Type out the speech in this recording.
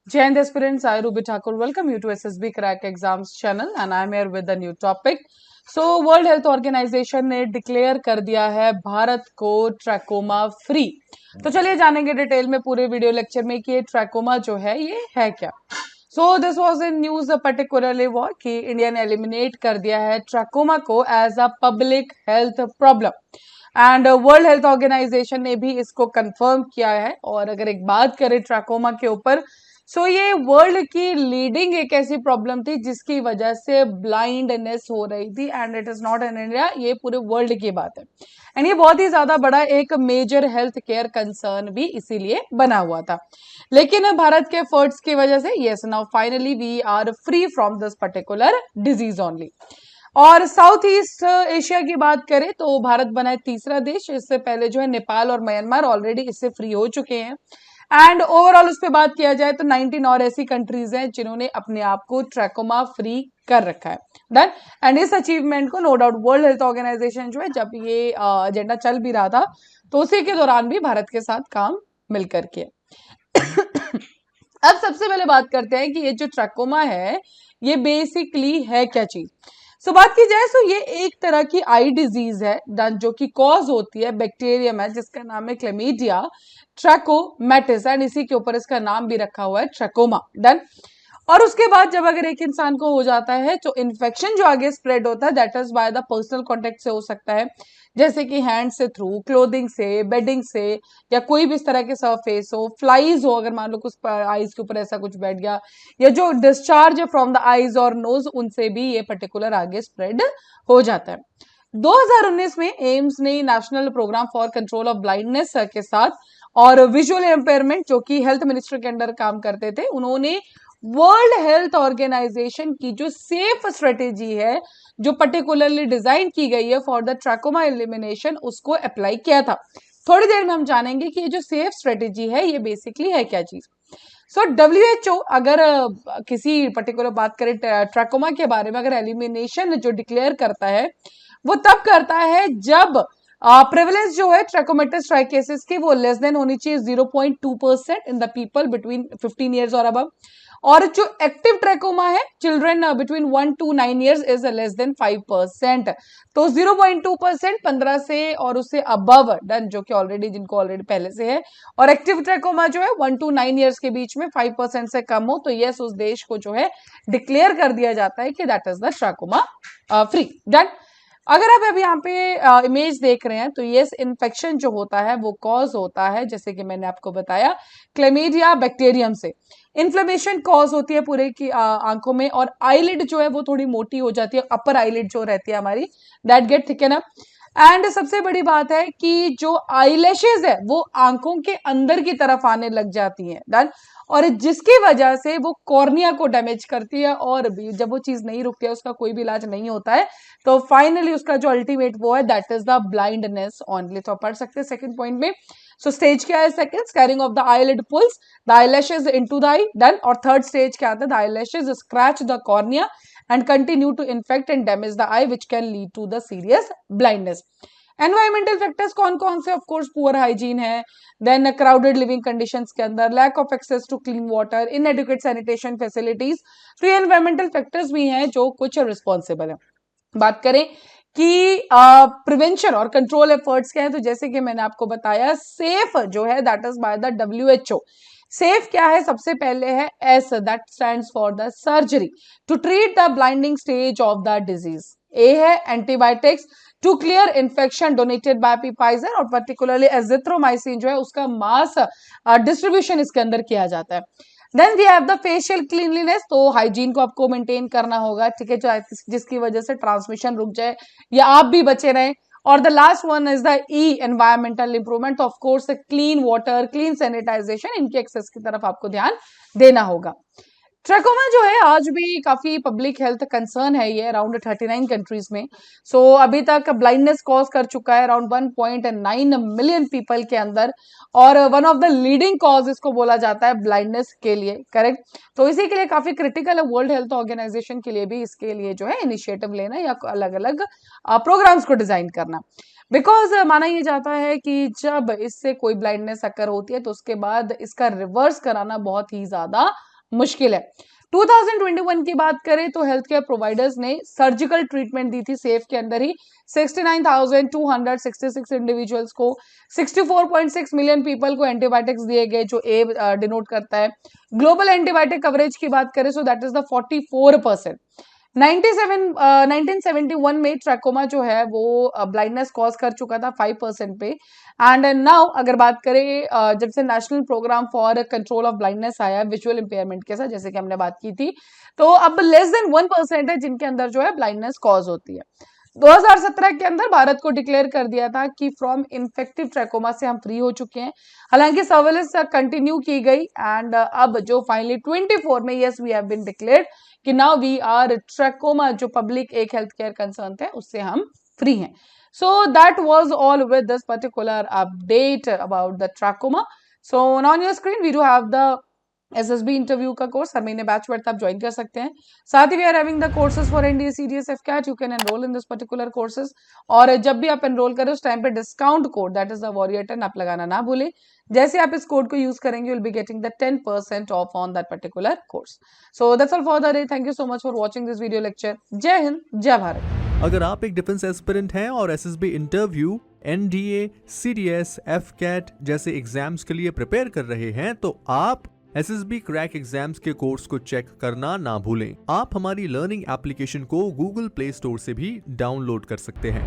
Jai Hind aspirants, I Ruby Thakur welcome you to SSB Crack Exams channel and I am here with a new topic. So world health organization ने declare कर दिया है भारत को trachoma free. तो चलिए जानेंगे detail में पूरे वीडियो लेक्चर में कि ये ट्रैकोमा जो है ये है क्या। So this was in news particularly वो कि इंडिया ने एलिमिनेट कर दिया है ट्रैकोमा को as a public health problem and world health organization ने भी इसको कंफर्म किया है। और अगर एक बात करें ट्रैकोमा के ऊपर, सो ये वर्ल्ड की लीडिंग एक ऐसी प्रॉब्लम थी जिसकी वजह से ब्लाइंडनेस हो रही थी and it is not in India, ये पूरे वर्ल्ड की बात है एंड ये बहुत ही ज्यादा बड़ा एक मेजर हेल्थ केयर कंसर्न भी इसीलिए बना हुआ था। लेकिन भारत के एफर्ट्स की वजह से yes now finally we are free from this particular disease only. और साउथ ईस्ट एशिया की बात करें तो भारत बना है तीसरा देश। इससे पहले जो है नेपाल और म्यांमार ऑलरेडी इससे फ्री हो चुके हैं एंड ओवरऑल उस पर बात किया जाए तो 19 और ऐसी कंट्रीज हैं जिन्होंने अपने आप को ट्रैकोमा फ्री कर रखा है। डन। एंड इस अचीवमेंट को no doubt world health organization जो है जब ये एजेंडा चल भी रहा था तो उसी के दौरान भी भारत के साथ काम मिलकर के। अब सबसे पहले बात करते हैं कि ये जो ट्रैकोमा है ये बेसिकली है क्या चीज। सो बात की जाए तो ये एक तरह की आई डिजीज है जो कि कॉज होती है बैक्टीरियम है जिसका नाम है क्लेमीडिया ट्रैकोमैटिस एंड इसी के ऊपर इसका नाम भी रखा हुआ है ट्रैकोमा। डन। और उसके बाद जब अगर एक इंसान को हो जाता है तो इन्फेक्शन जो आगे स्प्रेड होता है that is by the personal contact से हो सकता है, जैसे कि हैंड से थ्रू, क्लोथिंग से, बेडिंग से, या कोई भी इस तरह के सरफेस हो, फ्लाइज हो, अगर मान लो कुछ आईज के ऊपर ऐसा कुछ बैठ गया, या जो डिस्चार्ज फ्रॉम द आईज और नोज उनसे भी ये पर्टिकुलर आगे स्प्रेड हो जाता है। 2019 में एम्स ने national programme for control of blindness के साथ और विजुअल एम्पेयरमेंट जो कि हेल्थ मिनिस्टर के अंडर काम करते थे, उन्होंने वर्ल्ड हेल्थ ऑर्गेनाइजेशन की जो सेफ स्ट्रेटेजी है जो पर्टिकुलरली डिजाइन की गई है फॉर द ट्रैकोमा एलिमिनेशन उसको अप्लाई किया था। थोड़ी देर में हम जानेंगे कि ये जो सेफ स्ट्रेटेजी है ये बेसिकली है क्या चीज। सो WHO अगर किसी पर्टिकुलर बात करें ट्रैकोमा के बारे में, अगर एलिमिनेशन जो डिक्लेयर करता है वो तब करता है जब प्रेवलेंस जो है ट्रैकोमेटिस ट्राइकेसिस की वो लेस देन होनी चाहिए 0.2% in the people between 15 years और अबव। और जो एक्टिव ट्रैकोमा है children between 1 to 9 years is less than 5%। तो 0.2% 15 से और उससे अबव डन, जो कि ऑलरेडी जिनको ऑलरेडी पहले से है। और एक्टिव ट्रैकोमा जो है 1 to 9 ईयर्स के बीच में 5% से कम हो तो यस उस देश को जो है डिक्लेयर कर दिया जाता है कि that is the trachoma free. Done. अगर आप अभी यहाँ पे इमेज देख रहे हैं तो यस इन्फेक्शन जो होता है वो कॉज होता है, जैसे कि मैंने आपको बताया, क्लेमीडिया बैक्टीरियम से। इन्फ्लेमेशन कॉज होती है पूरे की आंखों में और आईलिड जो है वो थोड़ी मोटी हो जाती है, अपर आईलिड जो रहती है हमारी that get thicken up. And सबसे बड़ी बात है कि जो आईलैशेज है वो आंखों के अंदर की तरफ आने लग जाती हैं। डन। और जिसकी वजह से वो कॉर्निया को डैमेज करती है और भी जब वो चीज नहीं रुकती है उसका कोई भी इलाज नहीं होता है तो फाइनली उसका जो अल्टीमेट वो है that is the blindness only. तो पढ़ सकते हैं सेकंड पॉइंट में। सो स्टेज क्या है second, scarring of the eyelid pulls the eyelashes into the eye. Done. और थर्ड स्टेज क्या आता है, the eyelashes scratch the cornea and continue to infect and damage the eye which can lead to the serious blindness. Environmental factors कौन कौन से, of course poor hygiene है, then crowded living conditions के अंदर lack of access to clean water, inadequate sanitation facilities, तो ये environmental factors भी हैं जो कुछ रिस्पॉन्सिबल है। बात करें कि प्रिवेंशन और कंट्रोल एफर्ट्स क्या है, तो जैसे कि मैंने आपको बताया सेफ जो है that is by the WHO। SAFE क्या है, सबसे पहले है S that stands for the surgery to treat the blinding stage of the disease. A है antibiotics to clear infection donated by Pfizer और पर्टिकुलरली एजिथ्रोमाइसिन जो है उसका मास डिस्ट्रीब्यूशन इसके अंदर किया जाता है। Then we have the facial cleanliness, तो हाइजीन को आपको मेंटेन करना होगा, ठीक है, जिसकी वजह से ट्रांसमिशन रुक जाए या आप भी बचे रहें। और the last one is the E environmental improvement, of course clean water, clean sanitization, इनके एक्सेस की तरफ आपको ध्यान देना होगा। ट्रैकोमा जो है आज भी काफी पब्लिक हेल्थ कंसर्न है ये अराउंड 39 कंट्रीज में। सो अभी तक ब्लाइंडनेस कॉज कर चुका है अराउंड 1.9 मिलियन पीपल के अंदर और one of the leading cause इसको बोला जाता है ब्लाइंडनेस के लिए, करेक्ट। तो इसी के लिए काफी क्रिटिकल है वर्ल्ड हेल्थ ऑर्गेनाइजेशन के लिए भी इसके लिए जो है इनिशिएटिव लेना या अलग अलग प्रोग्राम्स को डिजाइन करना। बिकॉज माना यह जाता है कि जब इससे कोई ब्लाइंडनेस अकर होती है तो उसके बाद इसका रिवर्स कराना बहुत ही ज्यादा मुश्किल है। 2021 की बात करें तो हेल्थ केयर प्रोवाइडर्स ने सर्जिकल ट्रीटमेंट दी थी सेफ के अंदर ही 69,266 इंडिविजुअल्स को, 64.6 मिलियन पीपल को एंटीबायोटिक्स दिए गए, जो ए डिनोट करता है। ग्लोबल एंटीबायोटिक कवरेज की बात करें सो दैट इज द 44%। 1971 में ट्रैकोमा जो है वो ब्लाइंडनेस कॉज कर चुका था 5% पे। एंड नाउ अगर बात करें जब से national programme for control of blindness आया विजुअल इंपेयरमेंट के साथ, जैसे कि हमने बात की थी, तो अब लेस देन 1% है जिनके अंदर जो है ब्लाइंडनेस कॉज होती है। 2017 के अंदर भारत को डिक्लेयर कर दिया था कि फ्रॉम इन्फेक्टिव ट्रैकोमा से हम फ्री हो चुके हैं। हालांकि सर्वेलेंस कंटिन्यू की गई एंड अब जो फाइनली 24 में yes we have been declared कि नाउ वी आर ट्रैकोमा जो पब्लिक एक हेल्थ केयर कंसर्न थे उससे हम फ्री हैं। So that was all with this particular update about the trachoma. So on your screen we do have the SSB interview का course, हर महीने batch बढ़ता आप ज्वाइन कर सकते हैं। साथ ही we are having the courses for NDA CDS AFCAT, you can enrol in this particular courses. और जब भी आप एनरोल करें उस टाइम पे discount code that is the warrior 10 आप लगाना ना भूलें। जैसे आप इस कोड को यूज करेंगे will be getting the 10% of on that particular course. So that's all for the day. Thank you so much for watching this video lecture. जय हिंद, जय भारत। अगर आप एक डिफेंस एस्पिरेंट हैं और SSB interview, NDA, CDS, AFCAT जैसे exams के लिए प्रिपेयर कर रहे हैं तो आप एसएसबी क्रैक एग्जाम्स के कोर्स को चेक करना ना भूलें। आप हमारी लर्निंग एप्लीकेशन को गूगल प्ले स्टोर से भी डाउनलोड कर सकते हैं।